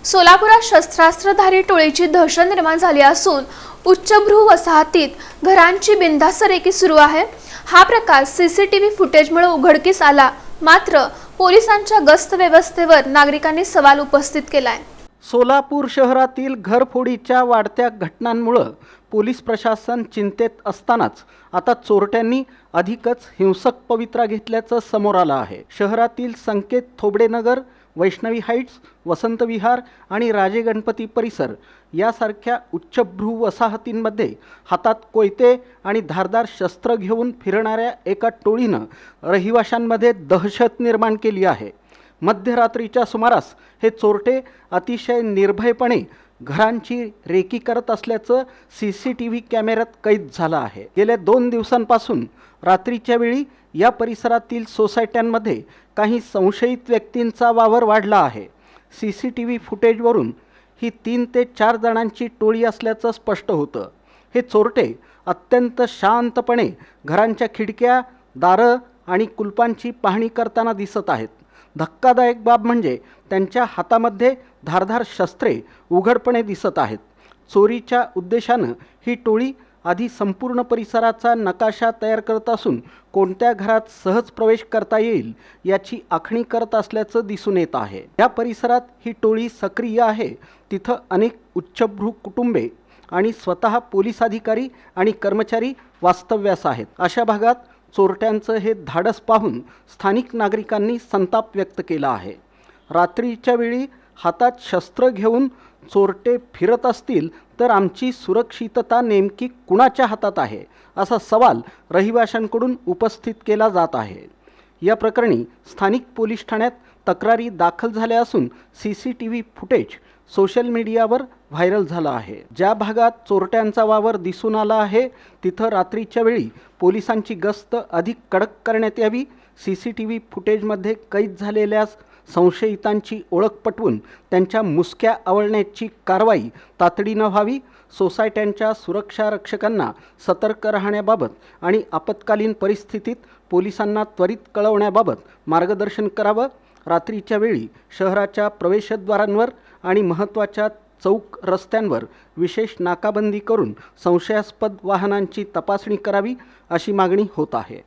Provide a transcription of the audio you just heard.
सोलापुरात शस्त्रास्त्रधारी टोळीची दहशत निर्माण झाली असून उच्चभ्रू वसाहतीत घरांची बिनधास्त रेकी सुरू आहे। हा प्रकार सीसीटीव्ही फुटेजमुळे उघडकीस आला, मात्र पोलिसांच्या गस्त व्यवस्थेवर नागरिकांनी सवाल उपस्थित केलाय। सोलापूर शहरातील घरफोडीच्या वाढत्या घटनांमुळे पोलीस प्रशासन चिंतेत असतानाच आता चोरट्यांनी अधिकच हिंसक पवित्रा घेतल्याचं समोर आलं आहे। शहरातील संकेत थोबडेनगर, वैष्णवी हाइट्स, वसंत विहार आणि राजे गणपती परिसर यासारख्या उच्चभ्रू वसाहतींमध्ये हातात कोयते आणि धारदार शस्त्र घेऊन फिरणाऱ्या एका टोळीनं रहिवाशांमध्ये दहशत निर्माण केली आहे। मध्यरात्रीच्या सुमारास हे चोरटे अतिशय निर्भयपणे घरांची रेकी करत असल्याचं सीसीटीव्ही कॅमेऱ्यात कैद झालं आहे। गेल्या 2 दिवसांपासून रात्रीच्या वेळी या परिसरातील सोसायट्यांमध्ये काही संशयित व्यक्तींचा वावर वाढला आहे। सीसीटीव्ही फुटेजवरून ही 3 ते 4 जणांची टोळी असल्याचं स्पष्ट होतं। हे चोरटे अत्यंत शांतपणे घरांच्या खिडक्या, दारं आणि कुलपांची पाहणी करताना दिसत आहेत। धक्कादायक बाब म्हणजे त्यांच्या हातामध्ये धारदार शस्त्रे उघडपणे दिसत आहेत। चोरीच्या उद्देशानं ही टोळी आधी संपूर्ण परिसराचा नकाशा तयार करत असून कोणत्या घरात सहज प्रवेश करता येईल याची आखणी करत असल्याचं दिसून येत आहे। या परिसरात ही टोळी सक्रिय आहे तिथं अनेक उच्चभ्रू कुटुंबे आणि स्वतः पोलीस अधिकारी आणि कर्मचारी वास्तव्यास आहेत। अशा भागात चोरट्यांचं हे धाडस पाहून स्थानिक नागरिकांनी संताप व्यक्त केला आहे। रात्रीच्या वेळी हातात शस्त्र घेऊन चोरटे फिरत असतील तर आमची सुरक्षितता नेमकी कुणाच्या हातात आहे, असा सवाल रहिवाशांकडून उपस्थित केला जात आहे। या प्रकरणी स्थानिक पोलीस ठाण्यात तक्रारी दाखल झाल्या असून सीसीटीव्ही फुटेज सोशल मीडियावर व्हायरल झाला आहे। ज्या भागात चोरट्यांचा वावर दिसून आला आहे तिथं रात्रीच्या वेळी पोलिसांची गस्त अधिक कडक करण्यात यावी, सीसीटीव्ही फुटेजमध्ये कैद झालेल्या संशयितांची ओळख पटवून त्यांच्या मुसक्या आवळण्याची कारवाई तातडीनं व्हावी, सोसायट्यांच्या सुरक्षा रक्षकांना सतर्क राहण्याबाबत आणि आपत्कालीन परिस्थितीत पोलिसांना त्वरित कळवण्याबाबत मार्गदर्शन करावं। रात्रीच्या वेळी शहराच्या प्रवेशद्वारांवर आणि महत्त्वाच्या चौक रस्त्यांवर विशेष नाकाबंदी करून संशयास्पद वाहनांची तपासणी करावी, अशी मागणी होत आहे।